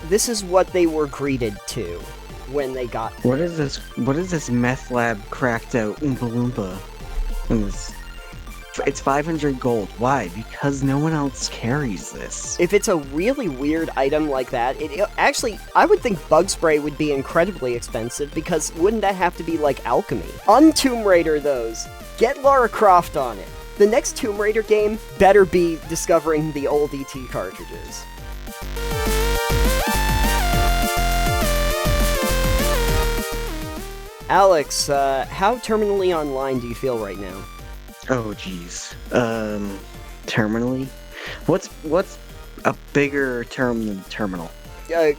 This is what they were greeted to when they got there. What is this? What is this meth lab cracked out oompa loompa? It's 500 gold. Why? Because no one else carries this. If it's a really weird item like that, actually, I would think bug spray would be incredibly expensive, because wouldn't that have to be like alchemy? Tomb Raider those. Get Lara Croft on it. The next Tomb Raider game better be discovering the old ET cartridges. Alex, how terminally online do you feel right now? Oh, jeez. Terminally? What's a bigger term than terminal?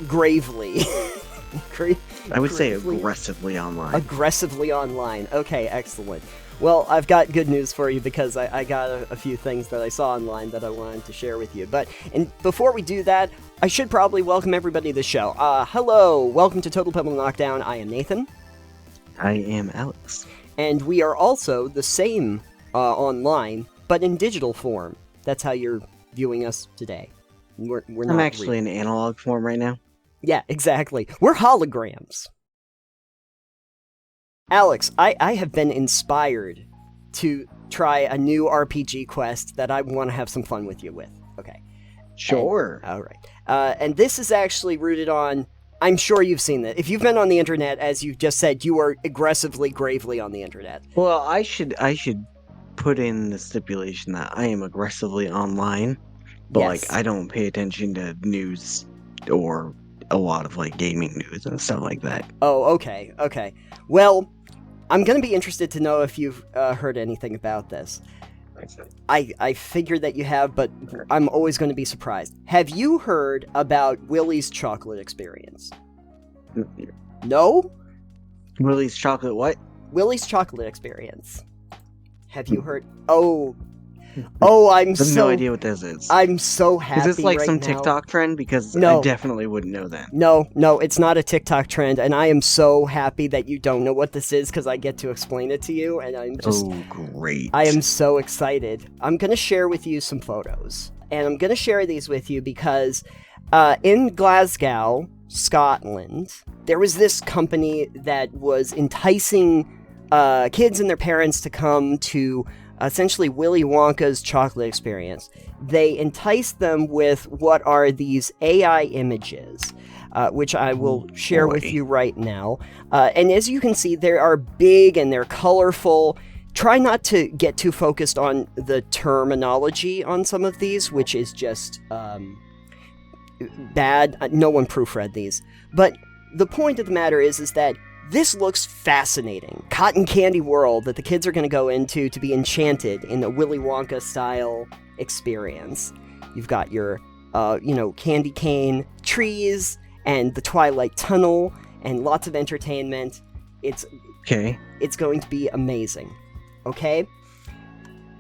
Gravely. I would say aggressively online. Aggressively online. Okay, excellent. Well, I've got good news for you, because I got a few things that I saw online that I wanted to share with you. And before we do that, I should probably welcome everybody to the show. Hello, welcome to Total Pebble Knockdown. I am Nathan. I am Alex. And we are also the same online, but in digital form. That's how you're viewing us today. We're not I'm actually in analog form right now. Yeah, exactly. We're holograms. Alex, I have been inspired to try a new RPG quest that I want to have some fun with you with. Okay. Sure. All right. And this is actually rooted on... I'm sure you've seen that. If you've been on the internet, as you just said, you are aggressively, gravely on the internet. Well, I should put in the stipulation that I am aggressively online, but Yes. I don't pay attention to news or a lot of gaming news and stuff like that. Oh, okay. Well, I'm gonna be interested to know if you've heard anything about this. I figured that you have, but I'm always going to be surprised. Have you heard about Willy's chocolate experience? No? Willy's chocolate what? Willy's chocolate experience. Have you heard? Oh, I have no idea what this is. I'm so happy. Is this like right some now. TikTok trend? Because No. I definitely wouldn't know that. No, it's not a TikTok trend, and I am so happy that you don't know what this is, because I get to explain it to you, and I'm just... Oh, great. I am so excited. I'm going to share with you some photos, and I'm going to share these with you because in Glasgow, Scotland, there was this company that was enticing kids and their parents to come to essentially Willy Wonka's chocolate experience. They enticed them with what are these AI images, which I will share with you right now. And as you can see, they are big and they're colorful. Try not to get too focused on the terminology on some of these, which is just bad. No one proofread these. But the point of the matter is that this looks fascinating. Cotton candy world that the kids are going to go into to be enchanted in a Willy Wonka style experience. You've got your, candy cane trees and the Twilight Tunnel and lots of entertainment. It's going to be amazing. Okay?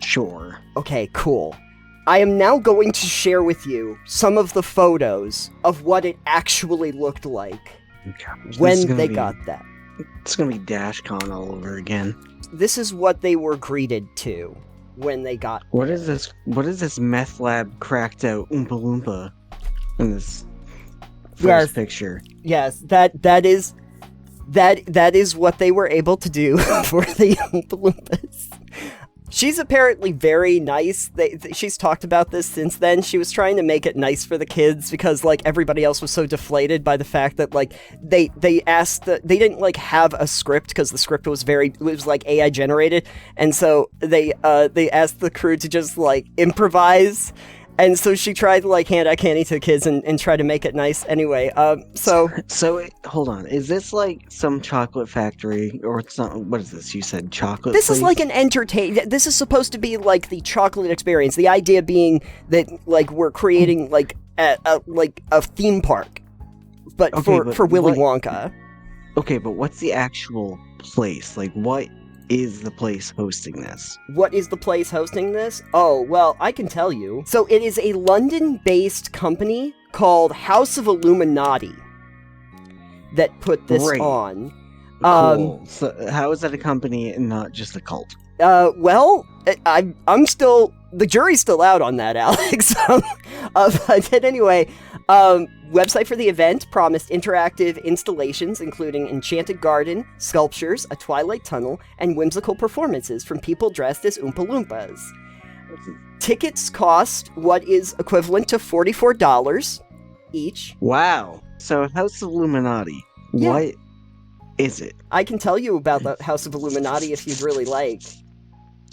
Sure. Okay, cool. I am now going to share with you some of the photos of what it actually looked like when they got that. It's gonna be DashCon all over again. This is what they were greeted to when they got What is this? What is this meth lab cracked out oompa loompa in this first picture? Yes, that is what they were able to do for the Oompa Loompas. She's apparently very nice. She's talked about this since then. She was trying to make it nice for the kids because, everybody else was so deflated by the fact that, they didn't, have a script because the script was AI generated. And so they asked the crew to just, improvise. And so she tried to, hand out candy to the kids and try to make it nice anyway. So hold on. Is this, some chocolate factory or something? What is this? You said chocolate This place? is like an This is supposed to be, the chocolate experience. The idea being that, we're creating, a theme park. But for Willy Wonka. Okay, but what's the actual place? What is the place hosting this? What is the place hosting this? Oh, well, I can tell you. So it is a London-based company called House of Illuminati that put this on. Cool. So how is that a company and not just a cult? Well, I'm still... The jury's still out on that, Alex. But anyway, Website for the event promised interactive installations, including enchanted garden, sculptures, a twilight tunnel, and whimsical performances from people dressed as Oompa Loompas. Tickets cost what is equivalent to $44 each. Wow. So House of Illuminati. Yeah. What is it? I can tell you about the House of Illuminati if you'd really like.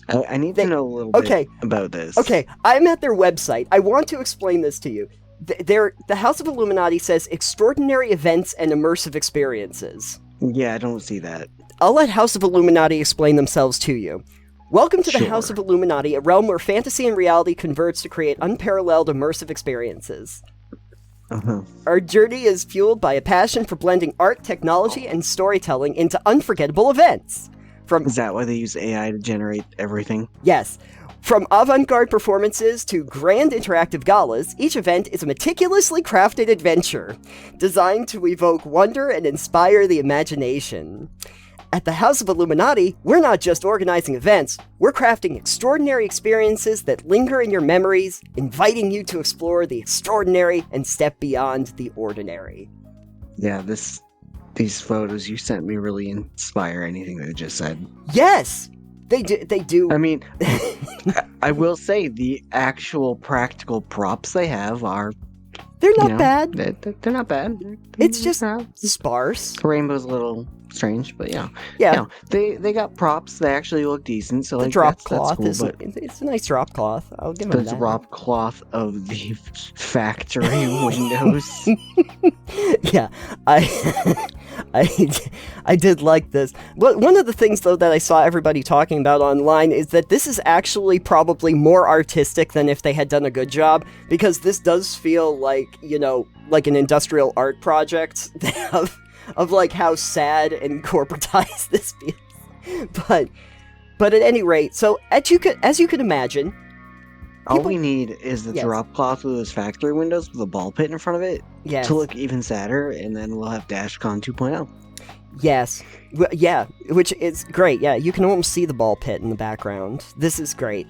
I need to know a little bit about this. Okay, I'm at their website. I want to explain this to you. The House of Illuminati says extraordinary events and immersive experiences. Yeah, I don't see that. I'll let House of Illuminati explain themselves to you. Welcome to the House of Illuminati, a realm where fantasy and reality converge to create unparalleled immersive experiences. Our journey is fueled by a passion for blending art, technology, and storytelling into unforgettable events. Is that why they use AI to generate everything? Yes. From avant-garde performances to grand interactive galas, each event is a meticulously crafted adventure designed to evoke wonder and inspire the imagination. At the House of Illuminati, we're not just organizing events, we're crafting extraordinary experiences that linger in your memories, inviting you to explore the extraordinary and step beyond the ordinary. Yeah, these photos you sent me really inspire anything that I just said. Yes! They do. I mean, I will say the actual practical props they have are... They're not bad. They're not bad. It's just sparse. The rainbow's a little strange, but yeah. Yeah. They got props that actually look decent, so the like drop that's cloth cool, is but it's a nice drop cloth. I'll give them that. The drop cloth of the factory windows. Yeah, I did like this. One of the things though that I saw everybody talking about online is that this is actually probably more artistic than if they had done a good job, because this does feel like, you know, like an industrial art project of like how sad and corporatized this feels. But at any rate, so as you could imagine, all we need is the drop cloth with those factory windows with a ball pit in front of it to look even sadder, and then we'll have DashCon 2.0. Yes. Yeah, which is great. Yeah, you can almost see the ball pit in the background. This is great.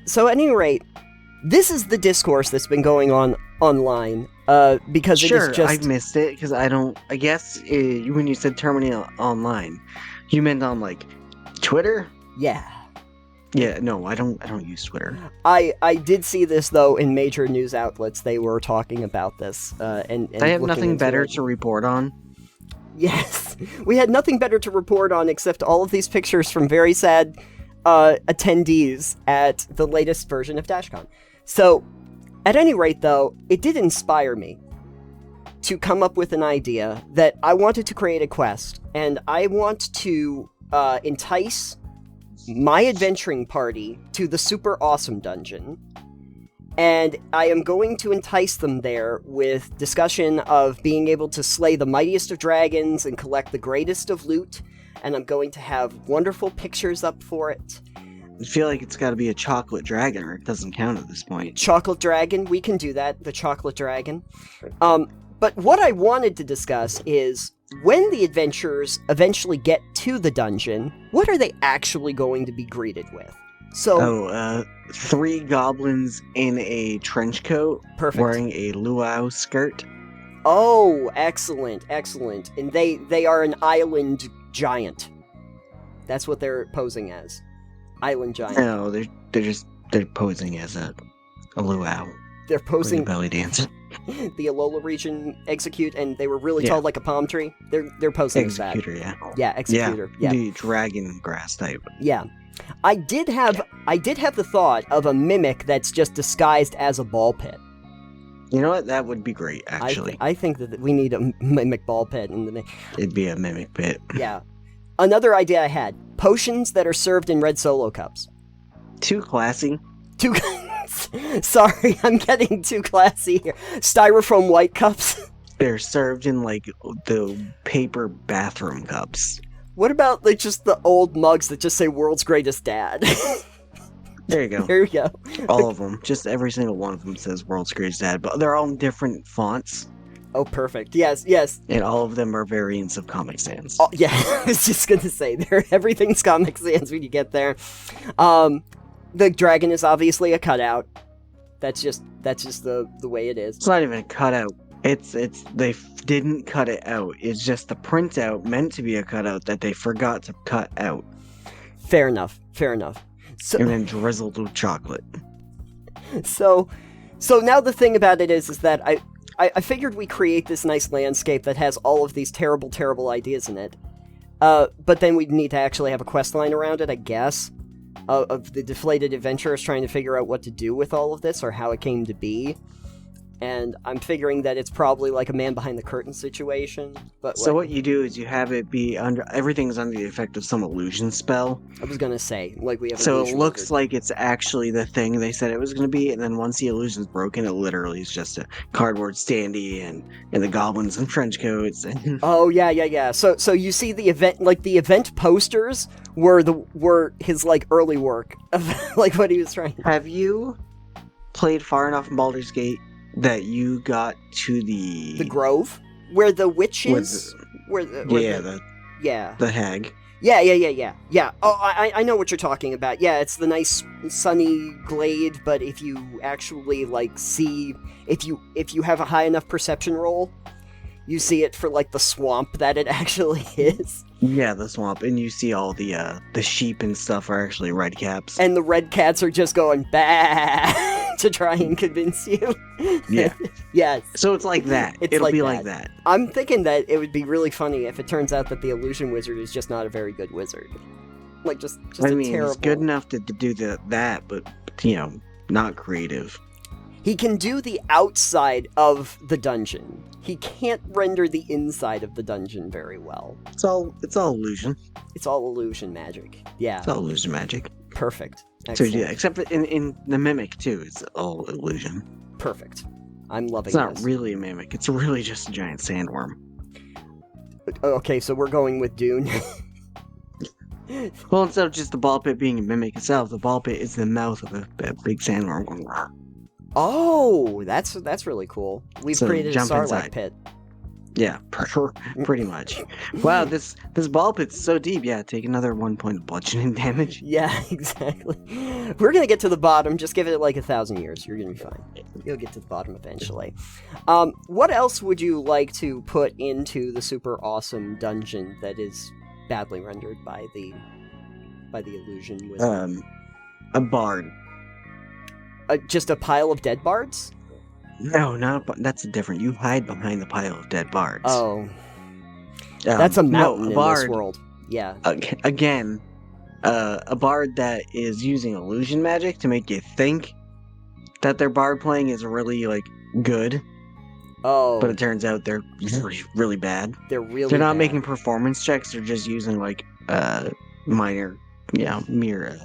So at any rate, this is the discourse that's been going on online, because it is just... I missed it, because I guess when you said terminate online, you meant on, like, Twitter? Yeah. Yeah, no, I don't use Twitter. I did see this, though, in major news outlets. They were talking about this, and I have nothing better to report on. Yes, we had nothing better to report on except all of these pictures from very sad attendees at the latest version of DashCon. So, at any rate, though, it did inspire me to come up with an idea that I wanted to create a quest, and I want to entice my adventuring party to the Super Awesome Dungeon. And I am going to entice them there with discussion of being able to slay the mightiest of dragons and collect the greatest of loot, and I'm going to have wonderful pictures up for it. I feel like it's got to be a chocolate dragon, or it doesn't count at this point. Chocolate dragon, we can do that, the chocolate dragon. But what I wanted to discuss is, when the adventurers eventually get to the dungeon, what are they actually going to be greeted with? So, 3 goblins in a trench coat, wearing a luau skirt. Oh, excellent, excellent. And they are an island giant. That's what they're posing as. Island giant. No, they're posing as a luau. They're posing belly dance. The Alola region execute, and they were really tall like a palm tree. They're posing as that. Executor, Yeah, executor. Yeah. The dragon grass type. Yeah. I did have the thought of a mimic that's just disguised as a ball pit. You know what? That would be great, actually. I think that we need a mimic ball pit in the name. It'd be a mimic pit. Yeah. Another idea I had: potions that are served in red solo cups. Too classy. Sorry, I'm getting too classy here. Styrofoam white cups. They're served in, like, the paper bathroom cups. What about, like, just the old mugs that just say "World's Greatest Dad"? There you go. There you go. All of them. Just every single one of them says "World's Greatest Dad," but they're all in different fonts. Oh, perfect. Yes, yes. And all of them are variants of Comic Sans. Oh, yeah, I was just gonna say, everything's Comic Sans when you get there. The dragon is obviously a cutout. That's just That's just the way it is. It's not even a cutout. They didn't cut it out. It's just the printout meant to be a cutout that they forgot to cut out. Fair enough. So, and then drizzled with chocolate. So now the thing about it is that I figured we create this nice landscape that has all of these terrible, terrible ideas in it. But then we'd need to actually have a quest line around it, I guess, of the deflated adventurers trying to figure out what to do with all of this or how it came to be. And I'm figuring that it's probably like a man behind the curtain situation. But so what you do is you have it be everything's under the effect of some illusion spell. I was gonna say, like we have. So it looks like it's actually the thing they said it was gonna be, and then once the illusion's broken, it literally is just a cardboard standee and the goblins and trench coats. And... Oh yeah. So you see the event posters were his like early work of like what he was trying. Have you played far enough in Baldur's Gate that you got to the grove where the witch is? The hag. Yeah. Oh, I know what you're talking about. Yeah, it's the nice sunny glade, but if you actually like see if you have a high enough perception roll, you see it for like the swamp that it actually is. Yeah, the swamp, and you see all the sheep and stuff are actually red caps. And the red cats are just going bah to try and convince you. Yeah. Yes. So it's like that. It'll be like that. I'm thinking that it would be really funny if it turns out that the illusion wizard is just not a very good wizard. Like just terrible. He's good enough to do that, but not creative. He can do the outside of the dungeon. He can't render the inside of the dungeon very well. It's all illusion. It's all illusion magic. Yeah. It's all illusion magic. Perfect. Excellent. So yeah, except in the mimic too, it's all illusion. Perfect. I'm loving this. It's not really a mimic. It's really just a giant sandworm. Okay, so we're going with Dune. Well, instead of just the ball pit being a mimic itself, the ball pit is the mouth of a big sandworm going. Oh, that's really cool. We've created a Sarlacc pit. Yeah, pretty much. Wow, this ball pit's so deep. Yeah, take another 1 point of bludgeoning damage. Yeah, exactly. We're gonna get to the bottom. Just give it like 1,000 years. You're gonna be fine. You'll get to the bottom eventually. What else would you like to put into the super awesome dungeon that is badly rendered by the illusion wizard? A bard. Just a pile of dead bards? No, that's different. You hide behind the pile of dead bards. Oh. That's a mountain in this world. Yeah. Again, a bard that is using illusion magic to make you think that their bard playing is really, like, good. Oh. But it turns out they're really, really bad. They're not bad. making performance checks. They're just using, like, minor, mere...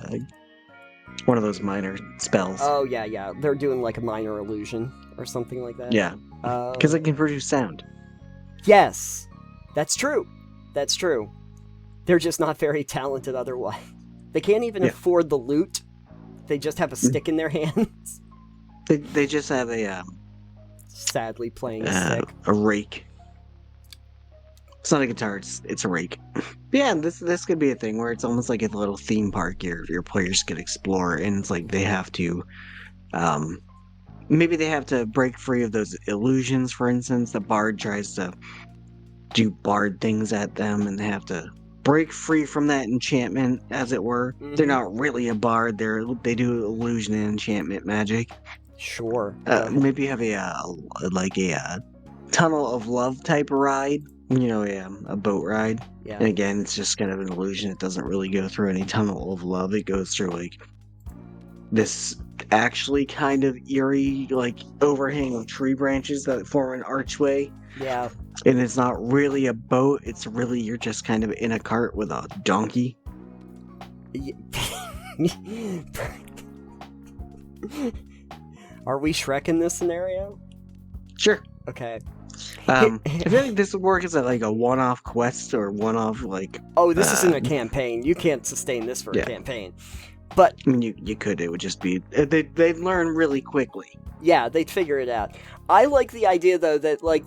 one of those minor spells. Oh, yeah. They're doing like a minor illusion or something like that. Yeah. Because it can produce sound. Yes. That's true. They're just not very talented otherwise. They can't even afford the loot. They just have a stick in their hands. They just have a... sadly playing a stick. A rake. It's not a guitar, it's a rake. Yeah, this could be a thing where it's almost like a little theme park your players could explore, and it's like they have to, maybe they have to break free of those illusions, for instance. The bard tries to do bard things at them, and they have to break free from that enchantment, as it were. Mm-hmm. They're not really a bard, they do illusion and enchantment magic. Sure. Maybe you have a tunnel of love type ride. A boat ride. Yeah. And again, it's just kind of an illusion. It doesn't really go through any tunnel of love. It goes through, like, this actually kind of eerie, like, overhang of tree branches that form an archway. Yeah. And it's not really a boat. It's really, you're just kind of in a cart with a donkey. Are we Shrek in this scenario? Sure. Okay. I feel like this would work as like a one-off quest or one-off like. Oh, this isn't a campaign. You can't sustain this for a campaign. But I mean, you could. It would just be they'd learn really quickly. Yeah, they'd figure it out. I like the idea though that like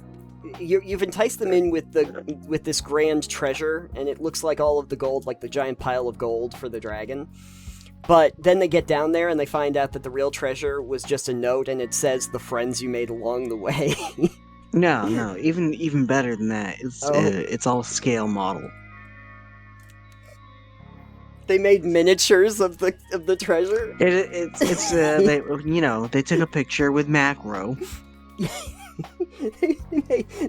you've enticed them in with this grand treasure, and it looks like all of the gold, like the giant pile of gold for the dragon. But then they get down there and they find out that the real treasure was just a note, and it says the friends you made along the way. No, even better than that. It's all scale model. They made miniatures of the treasure. They took a picture with macro.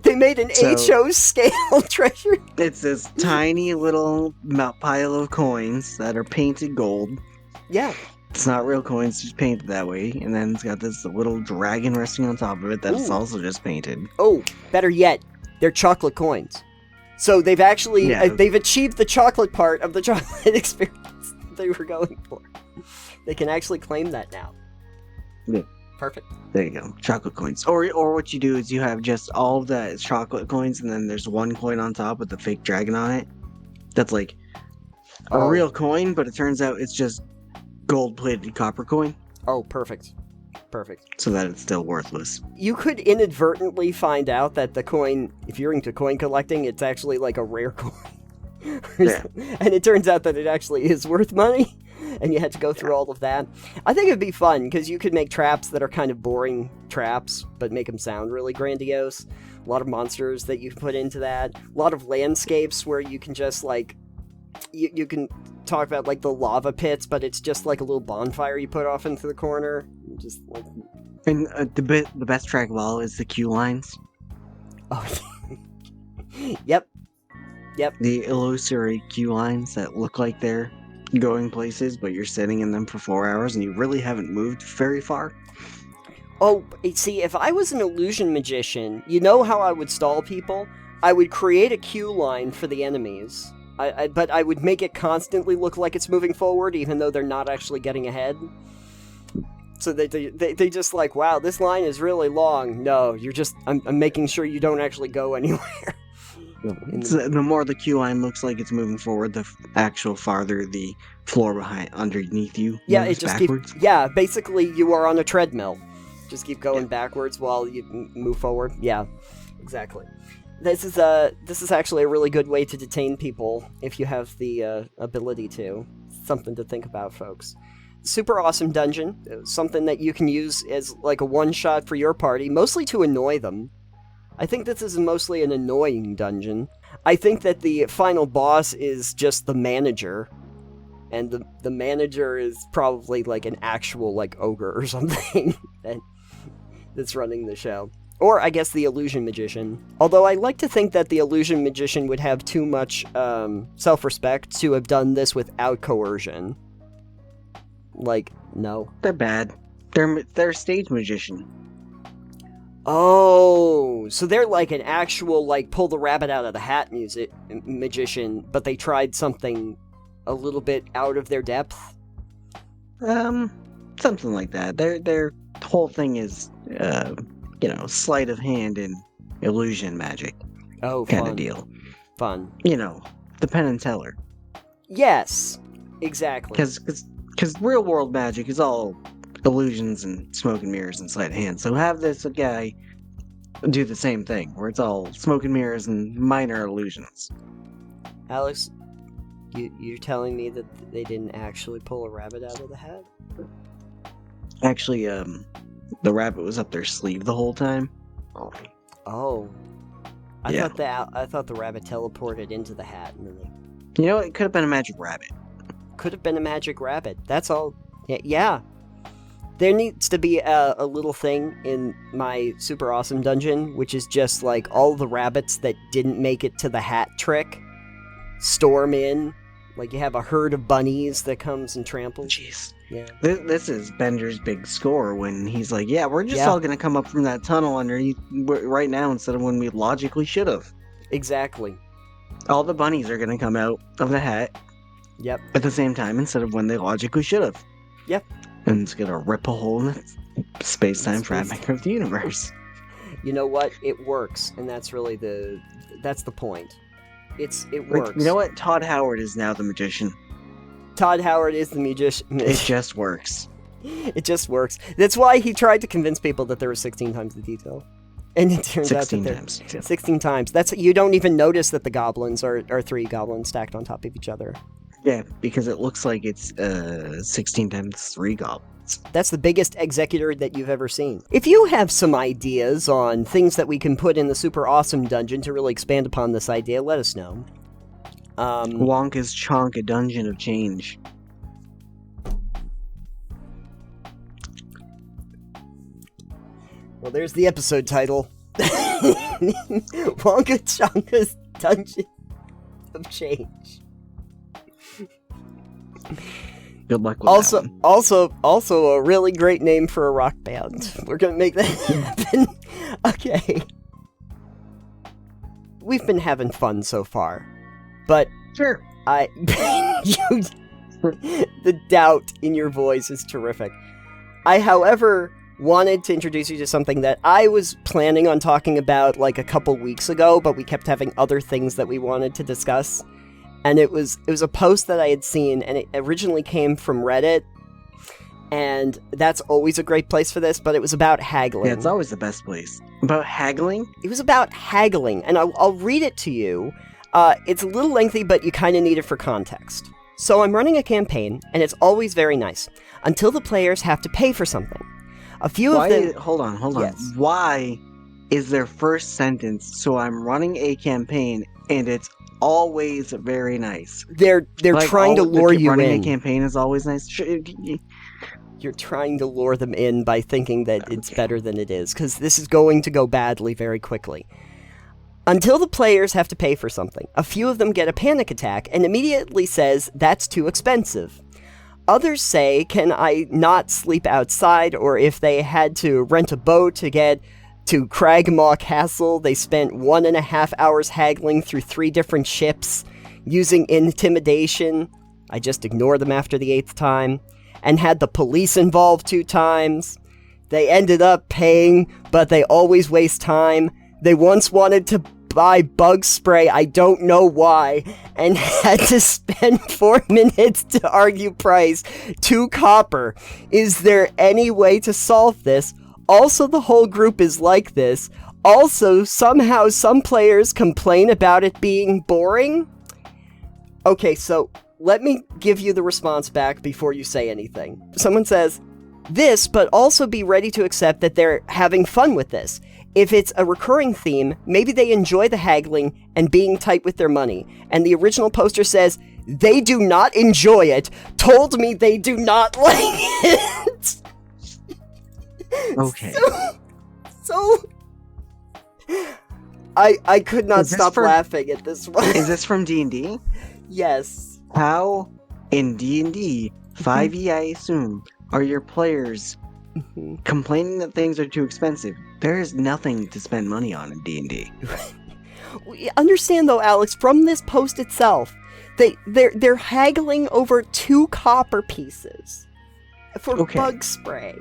they made an HO scale treasure. It's this tiny little pile of coins that are painted gold. Yeah. It's not real coins, it's just painted that way. And then it's got this little dragon resting on top of it that's also just painted. Oh, better yet, they're chocolate coins. So they've actually, they've achieved the chocolate part of the chocolate experience they were going for. They can actually claim that now. Yeah. Perfect. There you go. Chocolate coins. Or what you do is you have just all of that chocolate coins, and then there's one coin on top with the fake dragon on it. That's like a real coin, but it turns out it's just gold-plated copper coin. Oh, perfect. Perfect. So that it's still worthless. You could inadvertently find out that the coin, if you're into coin collecting, it's actually like a rare coin. Yeah. And it turns out that it actually is worth money, and you had to go through all of that. I think it'd be fun, because you could make traps that are kind of boring traps, but make them sound really grandiose. A lot of monsters that you can put into that. A lot of landscapes where you can just, like, you can talk about, like, the lava pits, but it's just like a little bonfire you put off into the corner. Just like... And the best track of all is the queue lines. Oh, Yep. The illusory queue lines that look like they're going places, but you're sitting in them for 4 hours and you really haven't moved very far. Oh, see, if I was an illusion magician, you know how I would stall people? I would create a queue line for the enemies. But I would make it constantly look like it's moving forward, even though they're not actually getting ahead. So they just like, wow, this line is really long. No, I'm making sure you don't actually go anywhere. The more the queue line looks like it's moving forward, the actual farther the floor underneath you moves backwards. Basically you are on a treadmill. Just keep going backwards while you move forward. Yeah, exactly. This is actually a really good way to detain people if you have the ability to. Something to think about, folks. Super awesome dungeon. Something that you can use as like a one-shot for your party, mostly to annoy them. I think this is mostly an annoying dungeon. I think that the final boss is just the manager. And the manager is probably like an actual like ogre or something that's running the show. Or, I guess, the illusion magician. Although I like to think that the illusion magician would have too much self-respect to have done this without coercion. Like, no. They're bad. They're a stage magician. Oh, so they're like an actual, like, pull the rabbit out of the hat magician, but they tried something a little bit out of their depth? Something like that. Their whole thing is, sleight of hand and illusion magic. Oh, kind of deal. Fun. The Penn and Teller. Yes, exactly. Because real world magic is all illusions and smoke and mirrors and sleight of hand. So have this guy do the same thing, where it's all smoke and mirrors and minor illusions. Alex, you're telling me that they didn't actually pull a rabbit out of the hat? Actually, the rabbit was up their sleeve the whole time. Oh. I thought the rabbit teleported into the hat and then it could have been a magic rabbit. Could have been a magic rabbit. That's all. Yeah. There needs to be a little thing in my super awesome dungeon, which is just like all the rabbits that didn't make it to the hat trick storm in. Like you have a herd of bunnies that comes and tramples. Jeez. Yeah. This is Bender's big score when he's like, we're just all going to come up from that tunnel underneath right now instead of when we logically should have. Exactly. All the bunnies are going to come out of the hat. Yep. At the same time instead of when they logically should have. Yep. And it's going to rip a hole in the space-time fabric of the universe. You know what? It works, and that's really that's the point. It works. You know what? Todd Howard is now the magician. Todd Howard is the magician. It just works. It just works. That's why he tried to convince people that there was 16 times the detail. And it turns out that times. 16 times. You don't even notice that the goblins are 3 goblins stacked on top of each other. Yeah, because it looks like it's 16 times 3 goblins. That's the biggest executor that you've ever seen. If you have some ideas on things that we can put in the super awesome dungeon to really expand upon this idea, let us know. Wonka's Chonka Dungeon of Change. Well, there's the episode title. Wonka Chonka's Dungeon of Change. Good luck with that one. Also a really great name for a rock band. We're gonna make that happen. Okay. We've been having fun so far, but Sure. The doubt in your voice is terrific. I, however, wanted to introduce you to something that I was planning on talking about like a couple weeks ago, but we kept having other things that we wanted to discuss. And it was a post that I had seen, and it originally came from Reddit, and that's always a great place for this, but it was about haggling. Yeah, it's always the best place. About haggling? It was about haggling, and I'll read it to you. It's a little lengthy, but you kind of need it for context. So I'm running a campaign, and it's always very nice, until the players have to pay for something. A few of them... Hold on. Yes. Why is their first sentence, so I'm running a campaign, and it's always very nice? They're trying to lure you in. Running a campaign is always nice. You're trying to lure them in by thinking that it's better than it is, because this is going to go badly very quickly. Until the players have to pay for something, a few of them get a panic attack and immediately says, that's too expensive. Others say, can I not sleep outside, or if they had to rent a boat to get to Cragmaw Castle, they spent 1.5 hours haggling through 3 different ships, using intimidation. I just ignore them after the 8th time, and had the police involved 2 times. They ended up paying, but they always waste time. They once wanted to buy bug spray, I don't know why, and had to spend 4 minutes to argue price, 2 copper. Is there any way to solve this? Also, the whole group is like this. Also, somehow some players complain about it being boring. Okay, so let me give you the response back before you say anything. Someone says, this, but also be ready to accept that they're having fun with this. If it's a recurring theme, maybe they enjoy the haggling and being tight with their money. And the original poster says, they do not enjoy it, told me they do not like it. Okay. So I could not stop laughing at this one. Is this from D&D? Yes. How in D&D 5e, I assume, are your players complaining that things are too expensive? There is nothing to spend money on in D&D. Understand though, Alex, from this post itself, they're haggling over 2 copper pieces for bug spray.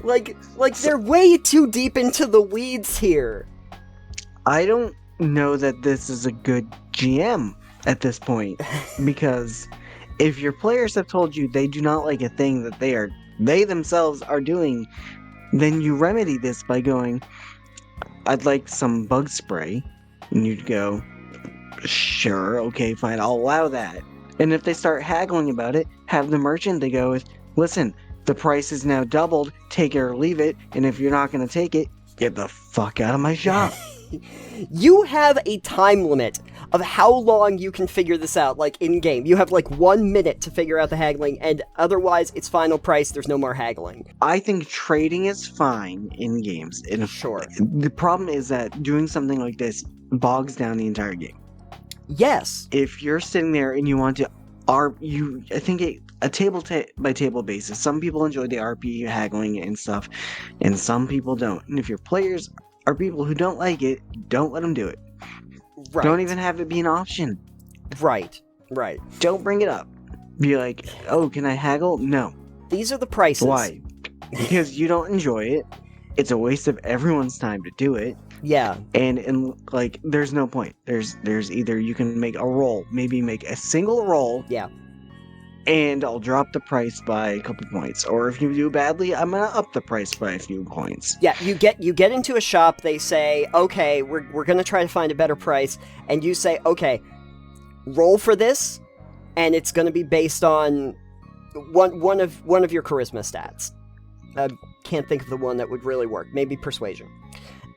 like they're way too deep into the weeds here. I don't know that this is a good GM at this point, because if your players have told you they do not like a thing that they themselves are doing, then you remedy this by going, I'd like some bug spray. And you'd go, sure, okay, fine, I'll allow that. And if they start haggling about it, have the merchant, they go with, listen, the price is now doubled, take it or leave it, and if you're not going to take it, get the fuck out of my shop. You have a time limit of how long you can figure this out, like, in-game. You have, 1 minute to figure out the haggling, and otherwise, it's final price, there's no more haggling. I think trading is fine in games. Sure. The problem is that doing something like this bogs down the entire game. Yes. If you're sitting there and you want to I think a table by table basis, some people enjoy the RP haggling and stuff, and some people don't. And if your players are people who don't like it, don't let them do it. Right. Don't even have it be an option. Right. Don't bring it up. Be like, oh, can I haggle? No. These are the prices. Why? Because you don't enjoy it. It's a waste of everyone's time to do it. Yeah. And there's no point. There's either you can make a roll, maybe make a single roll. Yeah. And I'll drop the price by a couple points. Or if you do badly, I'm gonna up the price by a few points. Yeah, you get into a shop, they say, okay, we're gonna try to find a better price, and you say, okay, roll for this, and it's going to be based on one of your charisma stats. I can't think of the one that would really work. Maybe persuasion.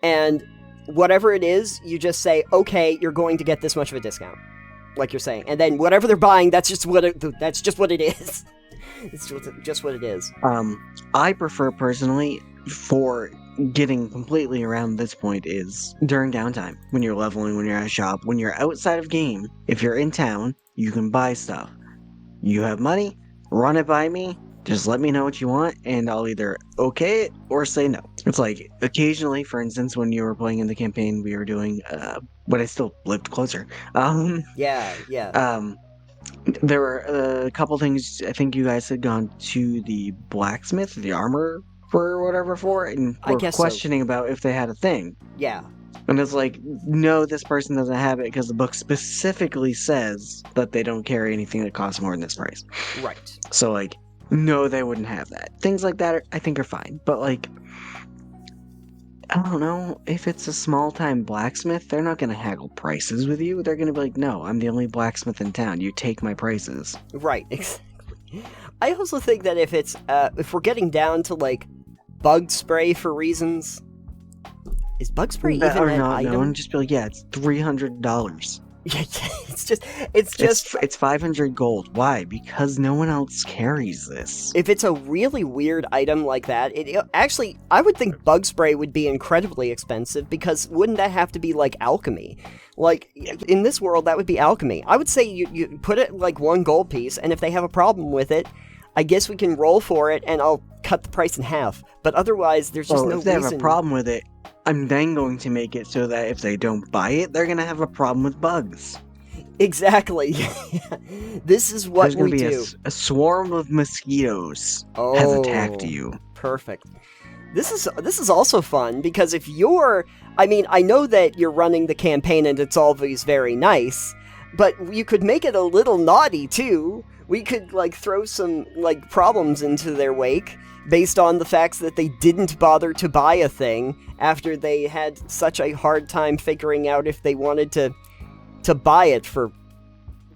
And whatever it is, you just say, okay, you're going to get this much of a discount, like you're saying. And then whatever they're buying, that's just what it is. It's just what it is. I prefer personally for getting completely around this point is during downtime, when you're leveling, when you're at a shop, when you're outside of game. If you're in town, you can buy stuff. You have money, run it by me. Just let me know what you want, and I'll either okay it or say no. It's like, occasionally, for instance, when you were playing in the campaign, we were doing, but I still lived closer. Yeah. There were a couple things, I think you guys had gone to the blacksmith, the armor or whatever for, and were questioning about if they had a thing. Yeah. And it's like, no, this person doesn't have it because the book specifically says that they don't carry anything that costs more than this price. Right. So, like, no, they wouldn't have that. Things like that, I think, are fine. But, like, I don't know. If it's a small-time blacksmith, they're not going to haggle prices with you. They're going to be like, no, I'm the only blacksmith in town. You take my prices. Right, exactly. I also think that if we're getting down to, like, bug spray for reasons, is bug spray even an item? No, and just be like, yeah, it's $300. Yeah, it's 500 gold. Why? Because no one else carries this. If it's a really weird item like that, actually, I would think bug spray would be incredibly expensive, because wouldn't that have to be like alchemy? Like, in this world, that would be alchemy. I would say you put it like 1 gold piece, and if they have a problem with it, I guess we can roll for it, and I'll cut the price in half. But otherwise, there's just no reason. If they have a problem with it, I'm then going to make it so that if they don't buy it, they're going to have a problem with bugs. Exactly. This is what we do. There's going to be a swarm of mosquitoes has attacked you. Perfect. This is also fun, because if you're... I mean, I know that you're running the campaign and it's always very nice, but you could make it a little naughty, too. We could, like, throw some, like, problems into their wake based on the facts that they didn't bother to buy a thing after they had such a hard time figuring out if they wanted to buy it for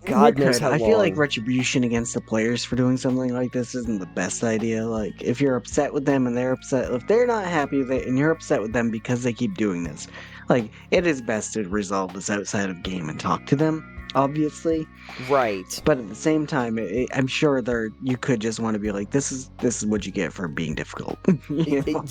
God knows how long. I feel like retribution against the players for doing something like this isn't the best idea. Like, if you're upset with them and they're upset, if they're not happy with it and you're upset with them because they keep doing this, like, it is best to resolve this outside of game and talk to them. Obviously, right. But at the same time, I'm sure you could just want to be like, this is what you get for being difficult. You know?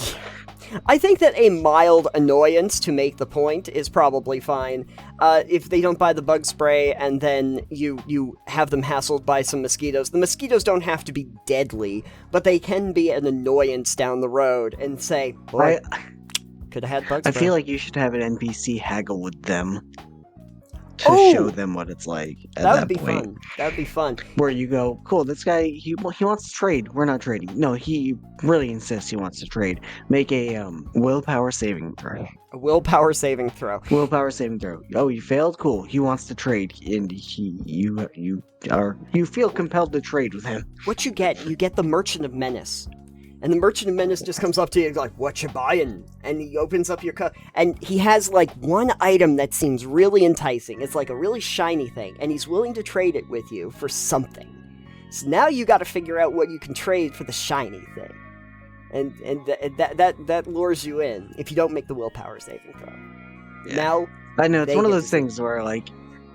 I think that a mild annoyance to make the point is probably fine. If they don't buy the bug spray and then you have them hassled by some mosquitoes, the mosquitoes don't have to be deadly, but they can be an annoyance down the road and say, boy, could have had bug spray. I feel like you should have an NPC haggle with them. To show them what it's like at that point. Fun. That would be fun. Where you go, cool, this guy, he wants to trade. We're not trading. No, he really insists he wants to trade. Make a willpower saving throw. A willpower saving throw. Willpower saving throw. Oh, you failed? Cool. He wants to trade. And you feel compelled to trade with him. What you get the Merchant of Menace. And the Merchant of Menace just comes up to you like, what you buying? And he opens up your cup. And he has like one item that seems really enticing. It's like a really shiny thing. And he's willing to trade it with you for something. So now you got to figure out what you can trade for the shiny thing. And that lures you in if you don't make the willpower saving throw. Yeah. Now, I know, it's one of those things where, like,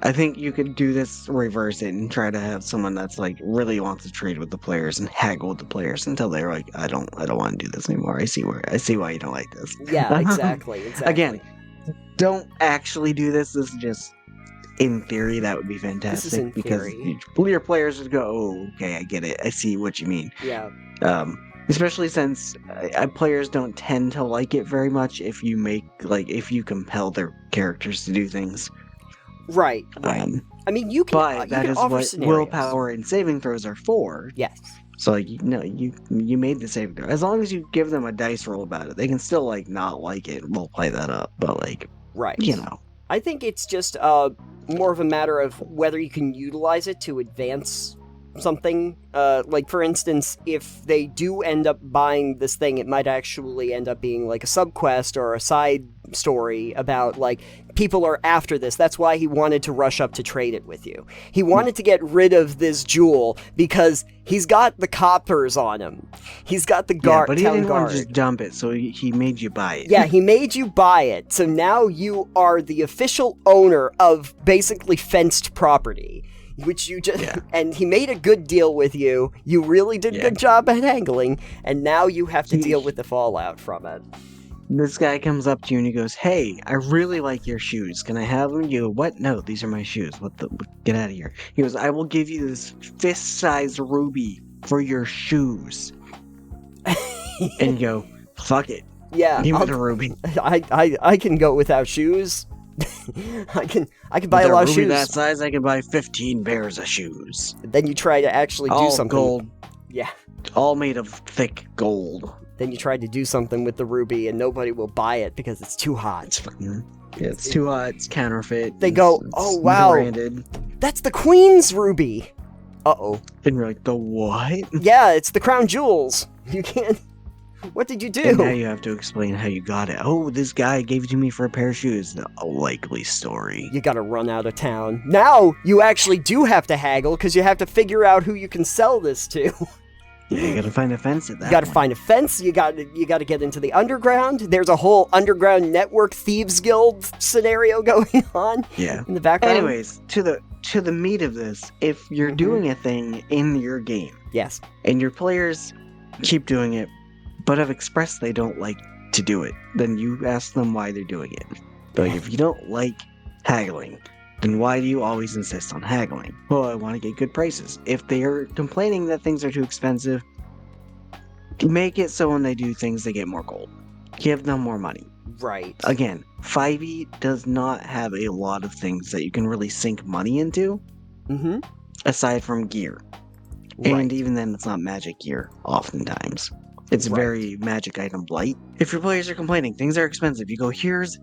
I think you could do this, reverse it, and try to have someone that's like really wants to trade with the players and haggle with the players until they're like, I don't want to do this anymore. I see why you don't like this. Yeah, exactly. Again, don't actually do this. This is just in theory. That would be fantastic. This is in because theory. Your players would go, oh, okay, I get it. I see what you mean. Yeah. Especially since players don't tend to like it very much if you compel their characters to do things. Right. I mean, you can. But that is what scenarios. Willpower and saving throws are for. Yes. So, like, you made the saving throw. As long as you give them a dice roll about it, they can still like not like it. We'll play that up, but like, right. I think it's just more of a matter of whether you can utilize it to advance something. Like, for instance, if they do end up buying this thing, it might actually end up being like a subquest or a side story about, like, people are after this. That's why he wanted to rush up to trade it with you. He wanted to get rid of this jewel because he's got the coppers on him. He's got the guard. But he didn't want to just dump it, so he made you buy it. Yeah, he made you buy it. So now you are the official owner of basically fenced property. Which you just, and he made a good deal with you. You really did a good job at haggling, and now you have to deal with the fallout from it. This guy comes up to you and he goes, "Hey, I really like your shoes. Can I have them?" You go, "What? No, these are my shoes. Get out of here." He goes, "I will give you this fist-sized ruby for your shoes." And you go, "Fuck it." Yeah, give me the ruby. I can go without shoes. I can buy a lot of shoes. That size, I can buy 15 pairs of shoes. Then you try to actually do something. All gold. Yeah. All made of thick gold. Then you try to do something with the ruby, and nobody will buy it because it's too hot. It's too hot. It's counterfeit. They go, "Oh wow, branded. That's the Queen's ruby." Uh-oh. And you're like, "The what?" Yeah, it's the crown jewels. You can't. What did you do? And now you have to explain how you got it. "Oh, this guy gave it to me for a pair of shoes." A likely story. You gotta run out of town. Now you actually do have to haggle because you have to figure out who you can sell this to. Yeah, you gotta find a fence at that. You gotta find a fence. You gotta get into the underground. There's a whole underground network thieves guild scenario going on. Yeah. In the background. Anyways, to the meat of this, if you're doing a thing in your game, yes, and your players keep doing it, but have expressed they don't like to do it, then you ask them why they're doing it. Like, if you don't like haggling, then why do you always insist on haggling? Well, I want to get good prices. If they are complaining that things are too expensive, make it so when they do things, they get more gold. Give them more money. Right. Again, 5e does not have a lot of things that you can really sink money into, aside from gear. Right. And even then, it's not magic gear, oftentimes. It's very magic item light. If your players are complaining, things are expensive, you go, "Here's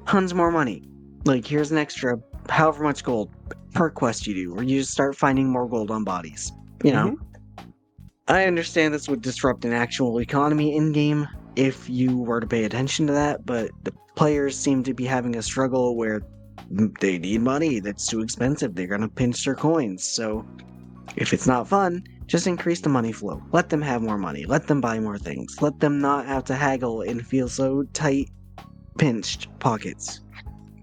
tons more money. Like, here's an extra however much gold per quest you do, or you just start finding more gold on bodies." You know? I understand this would disrupt an actual economy in-game if you were to pay attention to that, but the players seem to be having a struggle where they need money that's too expensive. They're gonna pinch their coins, so if it's not fun, just increase the money flow. Let them have more money. Let them buy more things. Let them not have to haggle and feel so tight, pinched pockets.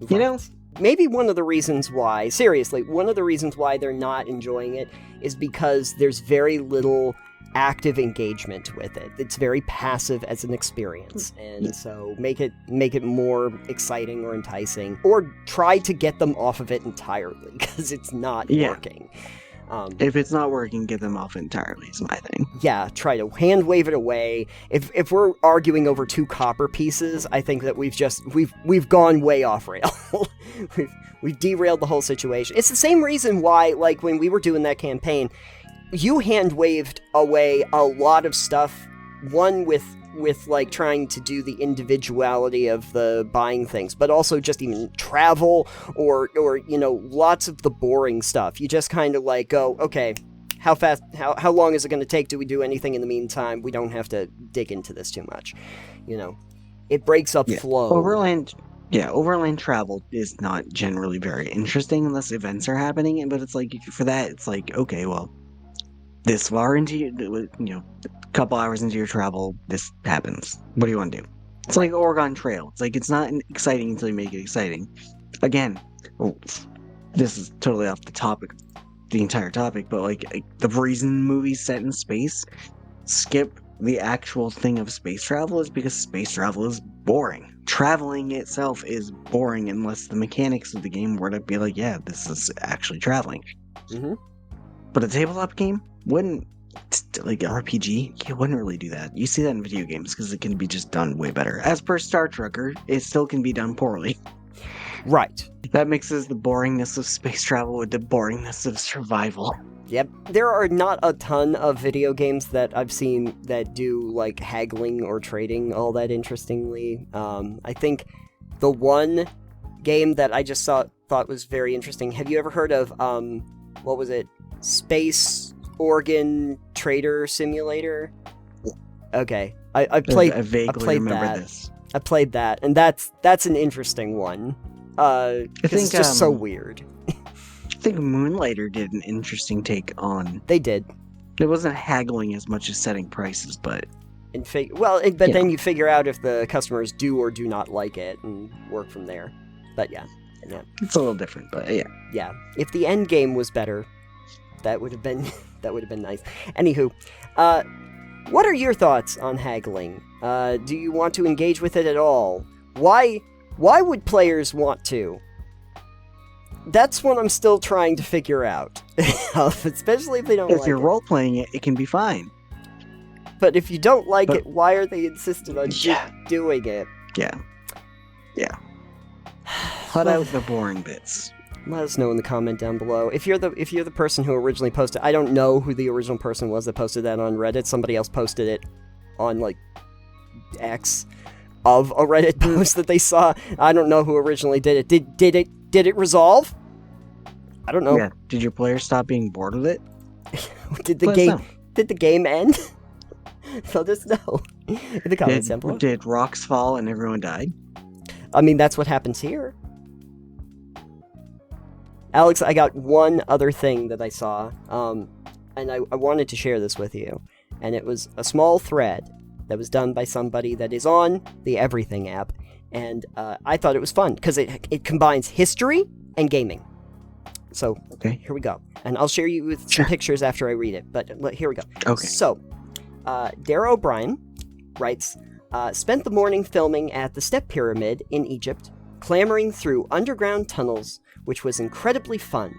You know? Maybe one of the reasons why they're not enjoying it is because there's very little active engagement with it. It's very passive as an experience, and so make it more exciting or enticing, or try to get them off of it entirely because it's not working. If it's not working, get them off entirely is my thing. Yeah, try to hand wave it away. If we're arguing over 2 copper pieces, I think that we've gone way off rail. we've derailed the whole situation. It's the same reason why, like, when we were doing that campaign, you hand waved away a lot of stuff. One with like trying to do the individuality of the buying things, but also just even travel or lots of the boring stuff. You just kind of like go, okay, how long is it going to take? Do we do anything in the meantime? We don't have to dig into this too much. It breaks up flow. Overland travel is not generally very interesting unless events are happening, but it's like, for that, it's like, okay, well, this far into a couple hours into your travel, this happens. What do you want to do? It's like Oregon Trail. It's like, it's not exciting until you make it exciting. Again, this is totally off the entire topic, but like the reason movies set in space skip the actual thing of space travel is because space travel is boring. Traveling itself is boring unless the mechanics of the game were to be like, yeah, this is actually traveling. But a tabletop game wouldn't, like RPG, you wouldn't really do that. You see that in video games because it can be just done way better. As per Star Trekker, it still can be done poorly. Right. That mixes the boringness of space travel with the boringness of survival. Yep. There are not a ton of video games that I've seen that do, like, haggling or trading all that interestingly. I think the one game that I just thought was very interesting, have you ever heard of, what was it? Space Organ Trader Simulator? Okay. I vaguely remember that. this. I played that, and that's an interesting one. Because it's just so weird. I think Moonlighter did an interesting take on... They did. It wasn't haggling as much as setting prices, but... Then you figure out if the customers do or do not like it, and work from there. But yeah. It's a little different, but yeah. Yeah. If the end game was better, that would have been nice. Anywho, what are your thoughts on haggling? Do you want to engage with it at all? Why would players want to? That's what I'm still trying to figure out. Especially if they don't like it. If you're role-playing it, it can be fine. But if you don't like it, why are they insistent on doing it? Yeah. Cut out the boring bits. Let us know in the comment down below. If you're the person who originally posted, I don't know who the original person was that posted that on Reddit. Somebody else posted it on like X of a Reddit post that they saw. I don't know who originally did it. Did it resolve? I don't know. Yeah. Did your players stop being bored with it? Did the game end? Let us know in the comments down below. Did rocks fall and everyone died? I mean, that's what happens here. Alex, I got one other thing that I saw, and I wanted to share this with you. And it was a small thread that was done by somebody that is on the Everything app. And I thought it was fun, because it combines history and gaming. So, Here we go. And I'll share you with some pictures after I read it, but here we go. Okay. So, Dara O'Brien writes, spent the morning filming at the Step Pyramid in Egypt, clambering through underground tunnels, which was incredibly fun,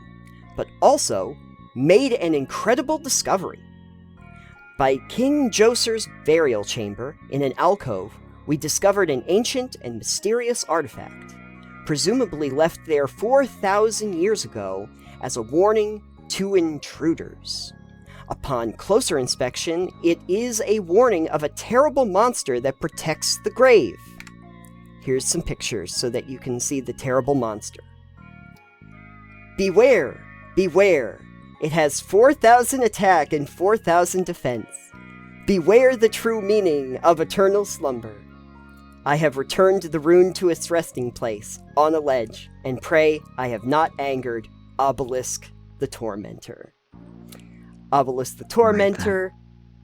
but also made an incredible discovery. By King Djoser's burial chamber in an alcove, we discovered an ancient and mysterious artifact, presumably left there 4,000 years ago as a warning to intruders. Upon closer inspection, it is a warning of a terrible monster that protects the grave. Here's some pictures so that you can see the terrible monster. Beware! Beware! It has 4,000 attack and 4,000 defense. Beware the true meaning of eternal slumber. I have returned the rune to its resting place, on a ledge, and pray I have not angered Obelisk the Tormentor. Obelisk the Tormentor,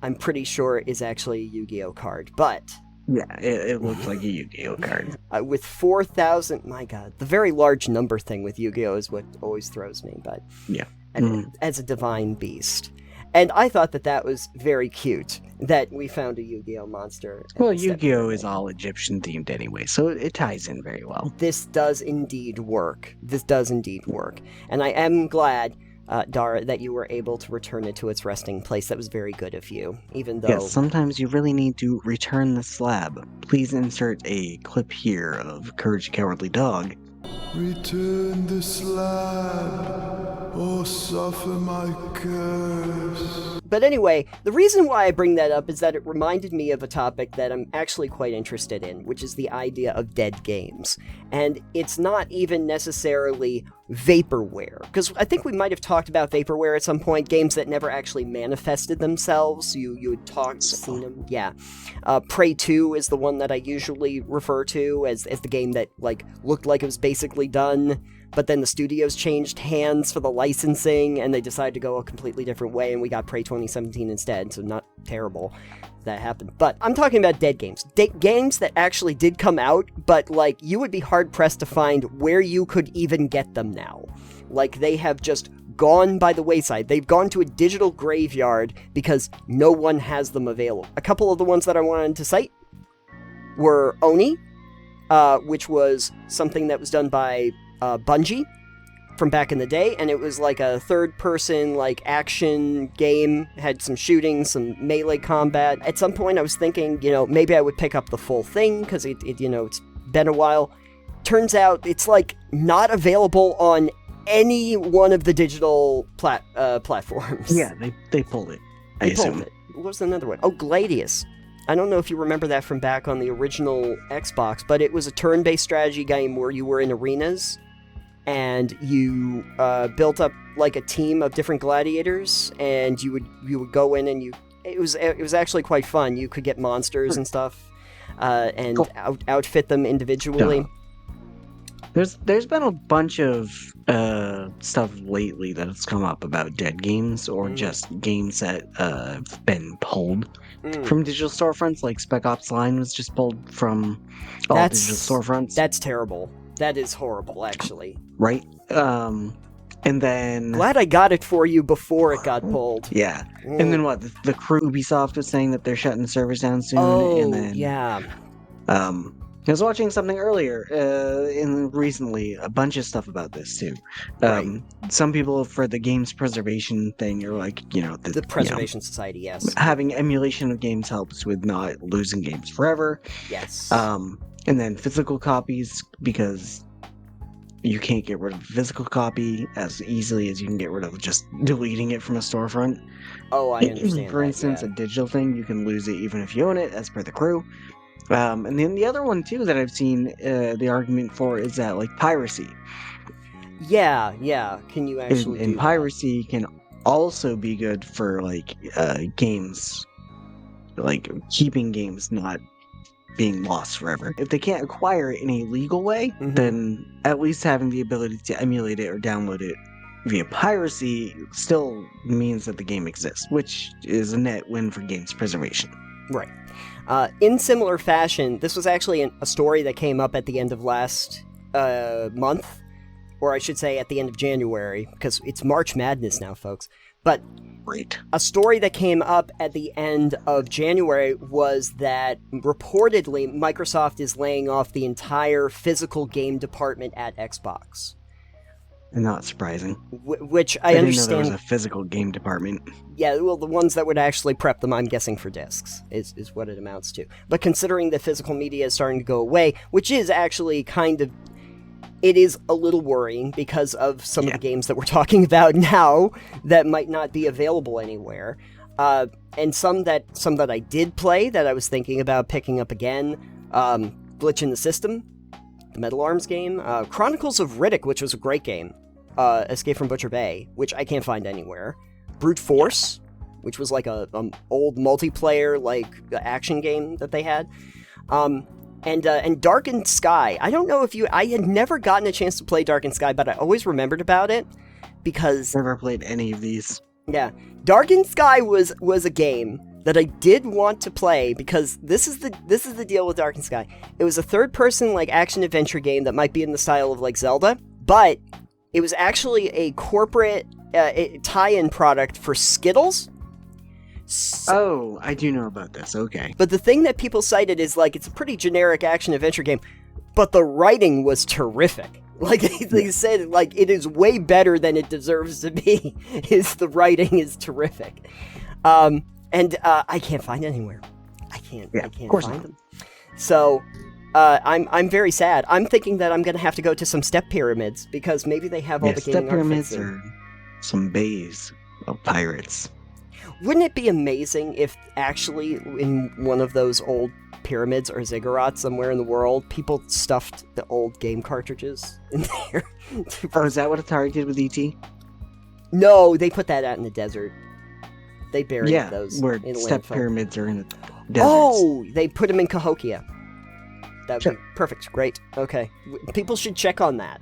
I'm pretty sure is actually a Yu-Gi-Oh card, but... Yeah, it looks like a Yu-Gi-Oh card. With 4,000, my god, the very large number thing with Yu-Gi-Oh is what always throws me, but... Yeah. As a divine beast. And I thought that was very cute, that we found a Yu-Gi-Oh monster. Well, Yu-Gi-Oh is all Egyptian themed anyway, so it ties in very well. This does indeed work. And I am glad, Dara, that you were able to return it to its resting place. That was very good of you, even though... Yes, sometimes you really need to return the slab. Please insert a clip here of Courage the Cowardly Dog. Return the slab, or suffer my curse. But anyway, the reason why I bring that up is that it reminded me of a topic that I'm actually quite interested in, which is the idea of dead games. And it's not even necessarily vaporware, because I think we might have talked about vaporware at some point, games that never actually manifested themselves. You had seen them. Yeah. Prey 2 is the one that I usually refer to as the game that looked like it was basically done, but then the studios changed hands for the licensing, and they decided to go a completely different way, and we got Prey 2017 instead, so not terrible that happened. But I'm talking about dead games. Games that actually did come out, but, you would be hard-pressed to find where you could even get them now. They have just gone by the wayside. They've gone to a digital graveyard because no one has them available. A couple of the ones that I wanted to cite were Oni, which was something that was done by Bungie from back in the day, and it was a third-person, action game, had some shooting, some melee combat. At some point I was thinking, maybe I would pick up the full thing, because it's been a while. Turns out it's, not available on any one of the digital platforms. Yeah, they pulled it, I assume. What was another one? Oh, Gladius. I don't know if you remember that from back on the original Xbox, but it was a turn-based strategy game where you were in arenas, and you built up a team of different gladiators, and you would go in and it was actually quite fun. You could get monsters and stuff. and outfit them individually. There's been a bunch of stuff lately that has come up about dead games or just games that have been pulled from digital storefronts. Like Spec Ops Line was just pulled from all digital storefronts. That's terrible. That is horrible, actually. Right? And then... Glad I got it for you before it got pulled. Yeah. And then what? The crew Ubisoft was saying that they're shutting the servers down soon. Oh, and then, yeah. I was watching something earlier, recently, a bunch of stuff about this too. Right. Some people for the games preservation thing are like, the Preservation Society, yes. Having emulation of games helps with not losing games forever. Yes. And then physical copies, because you can't get rid of a physical copy as easily as you can get rid of just deleting it from a storefront. Oh, I understand. For instance, a digital thing, you can lose it even if you own it, as per the crew. And then the other one too that I've seen the argument for is that like piracy. Yeah. Can you actually? And piracy can also be good for like games, like keeping games not being lost forever. If they can't acquire it in a legal way, then at least having the ability to emulate it or download it via piracy still means that the game exists, which is a net win for games preservation. Right. In similar fashion, this was actually a story that came up at the end of last month, or I should say at the end of January, because it's March Madness now, folks. But a story that came up at the end of January was that reportedly Microsoft is laying off the entire physical game department at Xbox. Not surprising. Which I understand. Didn't know there was a physical game department. Yeah, well, the ones that would actually prep them, I'm guessing, for discs, is what it amounts to. But considering the physical media is starting to go away, which is actually it is a little worrying because of some of the games that we're talking about now that might not be available anywhere. And some that I did play that I was thinking about picking up again, Glitch in the System, the Metal Arms game, Chronicles of Riddick, which was a great game, Escape from Butcher Bay, which I can't find anywhere, Brute Force, which was like a old multiplayer like action game that they had, and Darkened Sky. I don't know if I had never gotten a chance to play Darkened Sky, but I always remembered about it because never played any of these. Yeah, Darkened Sky was a game that I did want to play because this is the deal with Darkened Sky. It was a third-person like action-adventure game that might be in the style of like Zelda, but it was actually a corporate tie-in product for Skittles. Oh, I do know about this, okay. But the thing that people cited is like it's a pretty generic action-adventure game, but the writing was terrific. Like they said, like it is way better than it deserves to be. The writing is terrific. And I can't find it anywhere. I can't find them. So I'm very sad. I'm thinking that I'm going to have to go to some step pyramids because maybe they have all the gaming step pyramids or some bays of pirates. Wouldn't it be amazing if actually in one of those old pyramids or ziggurats somewhere in the world, people stuffed the old game cartridges in there? Oh, is that what Atari did with E.T.? No, they put that out in the desert. They buried those where in step landfill. pyramids are in the deserts. Oh, they put them in Cahokia. That would be perfect. Great. Okay. People should check on that.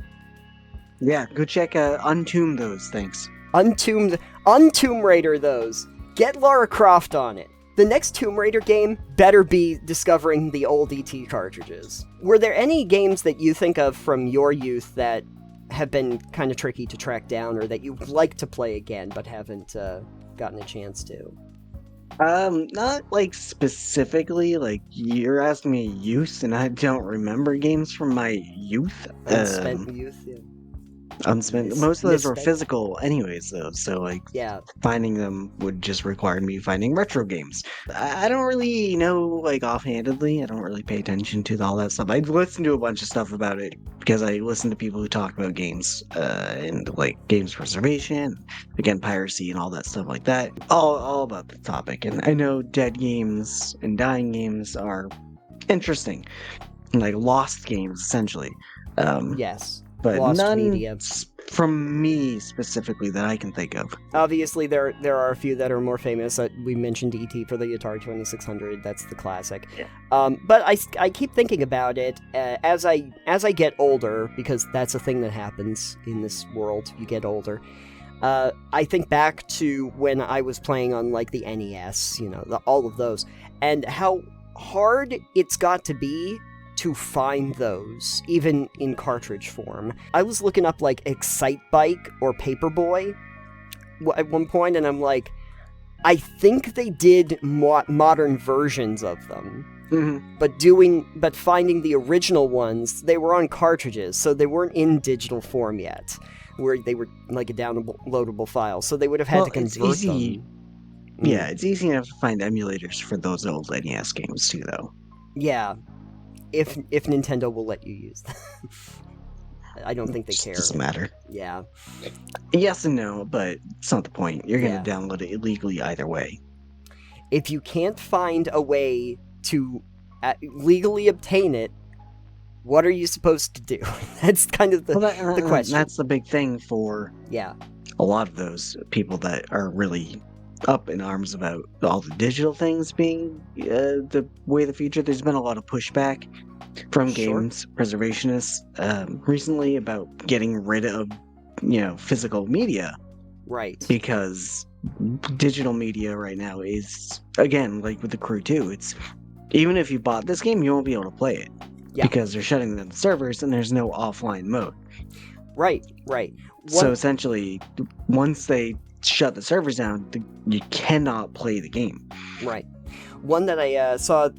Yeah, go check Untomb those things. Untomb Raider those. Get Lara Croft on it. The next Tomb Raider game better be discovering the old E.T. cartridges. Were there any games that you think of from your youth that have been kind of tricky to track down or that you'd like to play again but haven't gotten a chance to? Not like specifically, like you're asking me youth and I don't remember games from my youth. Unspent youth, yeah. Unspent. Most of those were physical anyways though, so like finding them would just require me finding retro games. I don't really know like offhandedly, I don't really pay attention to all that stuff. I listened to a bunch of stuff about it because I listen to people who talk about games and like games preservation, again piracy and all that stuff like that. All about the topic. And I know dead games and dying games are interesting. Like lost games essentially. Yes. But lost none media. from me specifically that I can think of. Obviously, there are a few that are more famous. We mentioned ET for the Atari 2600. That's the classic. Yeah. But I keep thinking about it as I get older, because that's a thing that happens in this world. You get older. I think back to when I was playing on like the NES, all of those, and how hard it's got to be to find those, even in cartridge form. I was looking up like Excitebike or Paperboy at one point, and I'm like, I think they did modern versions of them. Mm-hmm. But finding the original ones, they were on cartridges, so they weren't in digital form yet, where they were like a downloadable file, so they would have had to convert them. Yeah, it's easy enough to find emulators for those old NES games too, though. Yeah, if Nintendo will let you use them. I don't think they care. Doesn't matter. Yeah. Yes and no, but it's not the point. You're going to download it illegally either way. If you can't find a way to legally obtain it, what are you supposed to do? That's kind of the question. That's the big thing for a lot of those people that are really up in arms about all the digital things being the way of the future. There's been a lot of pushback from games preservationists recently about getting rid of physical media, right? Because digital media right now is, again, like with the Crew 2, it's even if you bought this game, you won't be able to play it because they're shutting down the servers and there's no offline mode. Right. So essentially, once they shut the servers down, you cannot play the game. Right. One that I saw,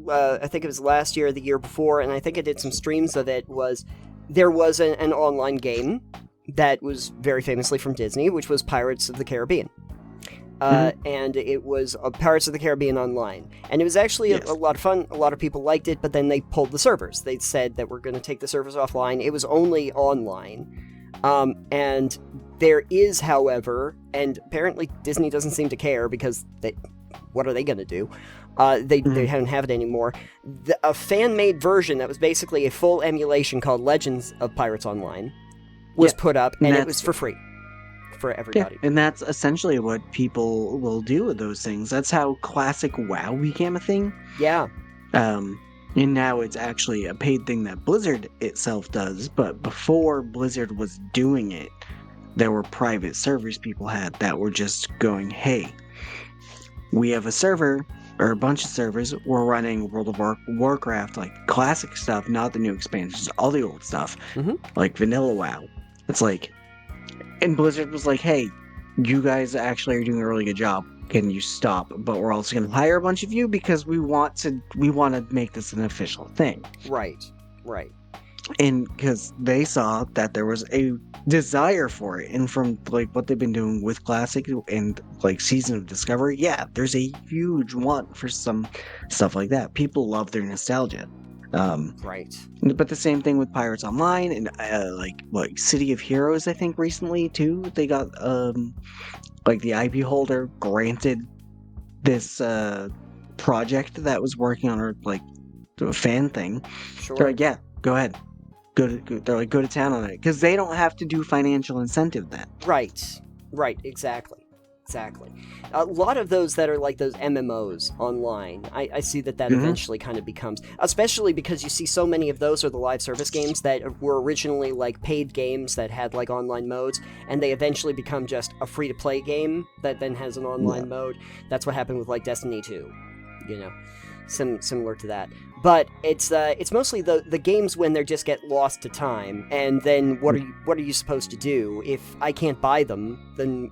I think it was last year or the year before, and I think I did some streams of it, was there was an online game that was very famously from Disney, which was Pirates of the Caribbean. And it was Pirates of the Caribbean Online. And it was actually a lot of fun. A lot of people liked it, but then they pulled the servers. They said that we're going to take the servers offline. It was only online. And there is, however, and apparently Disney doesn't seem to care because what are they going to do? They don't have it anymore. A fan-made version that was basically a full emulation called Legends of Pirates Online was put up, and it was for free for everybody. Yeah, and that's essentially what people will do with those things. That's how classic WoW became a thing. Yeah. And now it's actually a paid thing that Blizzard itself does, but before Blizzard was doing it, there were private servers people had that were just going, hey, we have a server, or a bunch of servers, we're running World of Warcraft, like classic stuff, not the new expansions, all the old stuff, like vanilla WoW. It's like, and Blizzard was like, hey, you guys actually are doing a really good job. Can you stop? But we're also going to hire a bunch of you because we want to make this an official thing. Right. And because they saw that there was a desire for it, and from like what they've been doing with Classic and like Season of Discovery, there's a huge want for some stuff like that. People love their nostalgia. Right. But the same thing with Pirates Online and like City of Heroes, I think recently too. They got like the IP holder granted this project that was working on like a fan thing. Sure. They're like, go ahead. Go to town on it because they don't have to do financial incentive then. Right. Exactly. A lot of those that are like those MMOs online, I see that eventually kind of becomes, especially because you see so many of those are the live service games that were originally like paid games that had like online modes, and they eventually become just a free-to-play game that then has an online mode. That's what happened with like Destiny 2, similar to that. But it's mostly the games when they just get lost to time, and then what are you supposed to do? If I can't buy them, then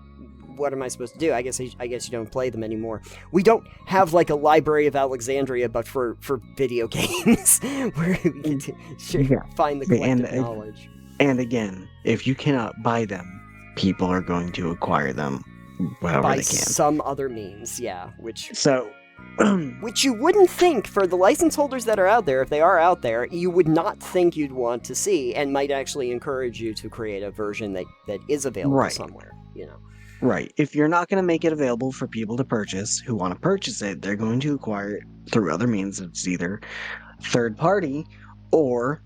what am I supposed to do? I guess you don't play them anymore. We don't have like a Library of Alexandria, but for video games, where we can find the collective knowledge. And again, if you cannot buy them, people are going to acquire them however by they can. Some other means, which you wouldn't think for the license holders that are out there, if they are out there, you would not think you'd want to see, and might actually encourage you to create a version that is available somewhere, Right. If you're not going to make it available for people to purchase who want to purchase it, they're going to acquire it through other means. It's either third party or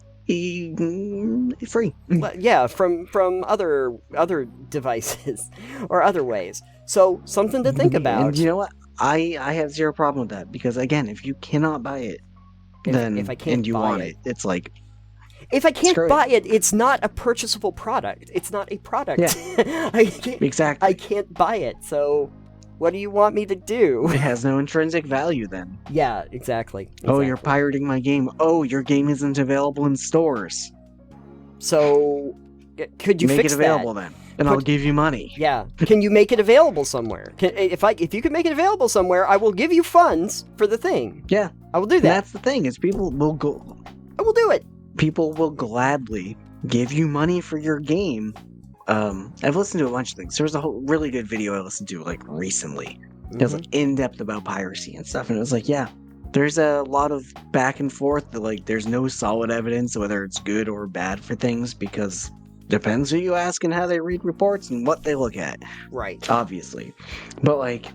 free. Well, yeah, from other devices or other ways. So something to think about. And you know what? I have zero problem with that because again, if you cannot buy it, if I can't and you buy want it, it's like if I can't screw buy it, it's not a purchasable product. It's not a product. Yeah. Exactly. I can't buy it. So what do you want me to do? It has no intrinsic value then. Yeah, exactly. Oh, you're pirating my game. Oh, your game isn't available in stores. So could you make fix it available that? then? And I'll give you money. Yeah. Can you make it available somewhere? If you can make it available somewhere, I will give you funds for the thing. Yeah. I will do that. And that's the thing, is people will go. I will do it. People will gladly give you money for your game. I've listened to a bunch of things. There was a whole really good video I listened to like recently. It was like in depth about piracy and stuff, and it was like, yeah, there's a lot of back and forth. That, like, there's no solid evidence whether it's good or bad for things because depends who you ask and how they read reports and what they look at. Right. Obviously, but like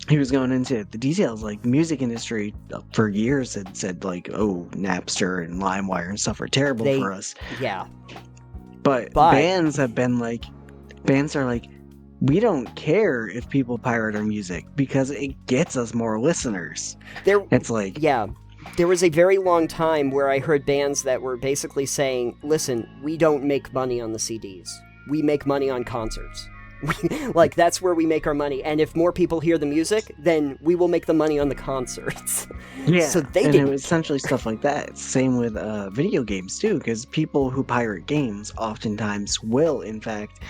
he was going into the details. Like, music industry for years had said like, oh, Napster and LimeWire and stuff are terrible for us. Yeah. But bands have been like, bands are like, we don't care if people pirate our music because it gets us more listeners. It's like... Yeah. There was a very long time where I heard bands that were basically saying, listen, we don't make money on the CDs. We make money on concerts. Like, that's where we make our money. And if more people hear the music, then we will make the money on the concerts. Yeah, so and it was essentially stuff like that. It's same with video games, too, because people who pirate games oftentimes will, in fact,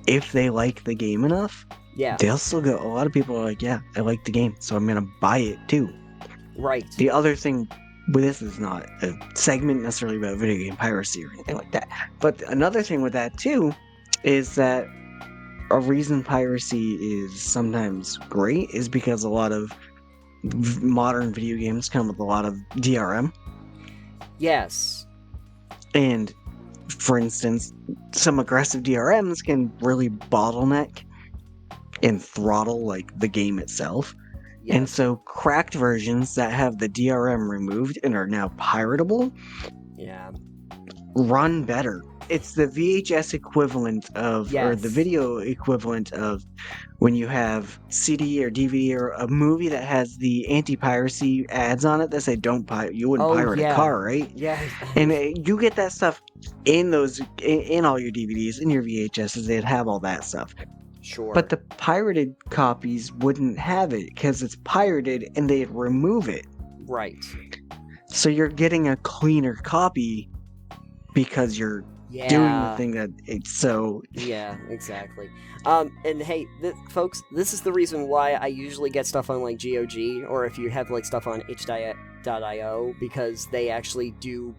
if they like the game enough, they'll still go. A lot of people are like, yeah, I like the game, so I'm going to buy it, too. Right. The other thing with this is not a segment necessarily about video game piracy or anything like that. But another thing with that, too, is that a reason piracy is sometimes great is because a lot of modern video games come with a lot of DRM. Yes. And, for instance, some aggressive DRMs can really bottleneck and throttle, like, the game itself. Yes. And so cracked versions that have the DRM removed and are now piratable run better. It's the VHS equivalent of, or the video equivalent of when you have CD or DVD or a movie that has the anti-piracy ads on it that say don't pirate. You wouldn't pirate a car, right? Yeah. And you get that stuff in those, in all your DVDs, in your VHSs, they'd have all that stuff. Sure. But the pirated copies wouldn't have it because it's pirated and they'd remove it. Right. So you're getting a cleaner copy because you're doing the thing that it's so... Yeah, exactly. And hey, folks, this is the reason why I usually get stuff on like GOG, or if you have like stuff on itch.io, because they actually do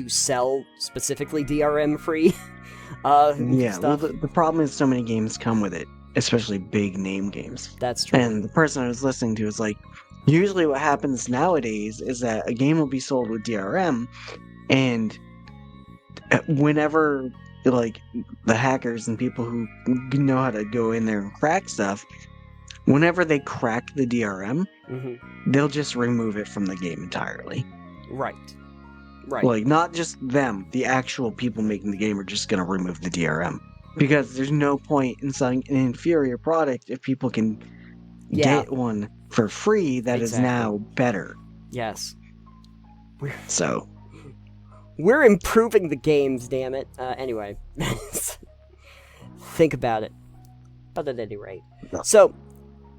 sell specifically DRM free. Well, the problem is so many games come with it, especially big name games. That's true. And the person I was listening to is like, usually what happens nowadays is that a game will be sold with DRM, and whenever, like, the hackers and people who know how to go in there and crack stuff, whenever they crack the DRM, they'll just remove it from the game entirely. Right. Like, not just them, the actual people making the game are just going to remove the DRM. Because there's no point in selling an inferior product if people can get one for free that is now better. Yes. We're improving the games, damn it. Anyway. Think about it. But at any rate. No. So,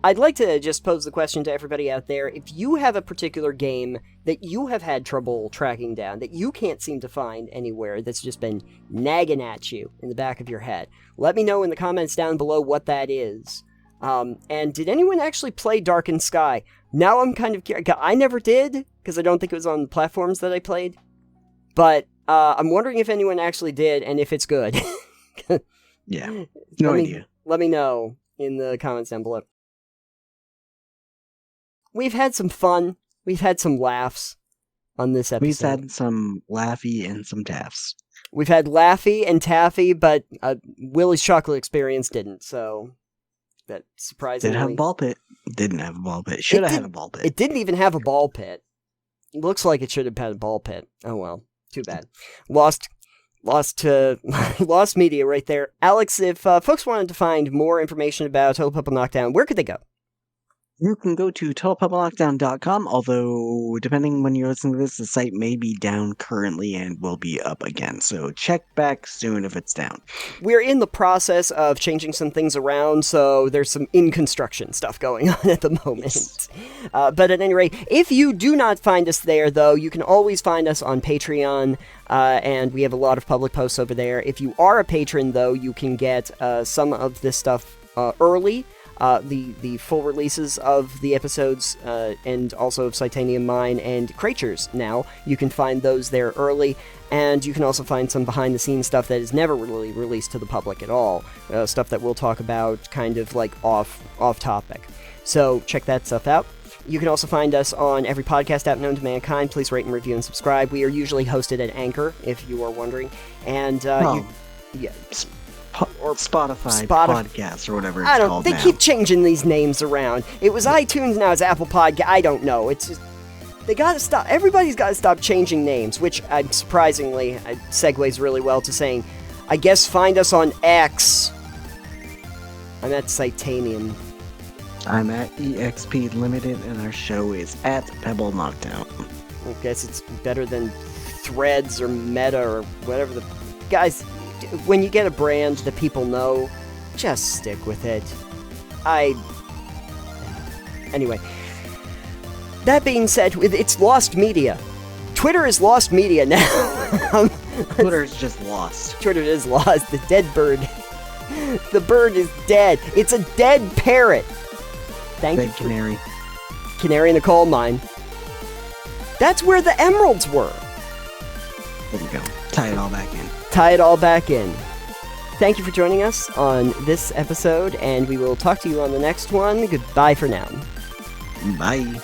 I'd like to just pose the question to everybody out there. If you have a particular game that you have had trouble tracking down, that you can't seem to find anywhere, that's just been nagging at you in the back of your head, let me know in the comments down below what that is. And did anyone actually play Darkened Sky? Now I'm kind of curious. I never did, because I don't think it was on the platforms that I played. But I'm wondering if anyone actually did, and if it's good. Yeah, no idea. Let me know in the comments down below. We've had some fun. We've had some laughs on this episode. We've had some laughy and some taffs. We've had laughy and taffy, but Willy's chocolate experience didn't, so that surprisingly... Didn't have a ball pit. Didn't have a ball pit. Should have had a ball pit. It didn't even have a ball pit. Looks like it should have had a ball pit. Oh well. Too bad. Lost media right there. Alex, if folks wanted to find more information about Total Pebble Knockdown, where could they go? You can go to totalpebbлекnockdown.com, although depending when you're listening to this, the site may be down currently and will be up again. So check back soon if it's down. We're in the process of changing some things around, so there's some in-construction stuff going on at the moment. Yes. But at any rate, if you do not find us there, though, you can always find us on Patreon, and we have a lot of public posts over there. If you are a patron, though, you can get some of this stuff early. The full releases of the episodes, and also of Titanium Mine and Creatures now. You can find those there early, and you can also find some behind-the-scenes stuff that is never really released to the public at all. Stuff that we'll talk about kind of like off-topic. So check that stuff out. You can also find us on every podcast app known to mankind. Please rate and review and subscribe. We are usually hosted at Anchor, if you are wondering. And, or Spotify podcast or whatever it's called They keep changing these names around. It was iTunes, now it's Apple Podcast. I don't know. It's just, they gotta stop. Everybody's gotta stop changing names, which surprisingly segues really well to saying, I guess find us on X. I'm at Titanium. I'm at EXP Limited, and our show is at Pebble Knockdown. I guess it's better than Threads or Meta or whatever the... Guys... When you get a brand that people know, just stick with it. Anyway. That being said, it's lost media. Twitter is lost media now. Twitter is just lost. Twitter is lost. The dead bird. The bird is dead. It's a dead parrot. Thank you. Dead canary. Canary in the coal mine. That's where the emeralds were. There we go. Tie it all back in. Tie it all back in. Thank you for joining us on this episode, and we will talk to you on the next one. Goodbye for now. Bye.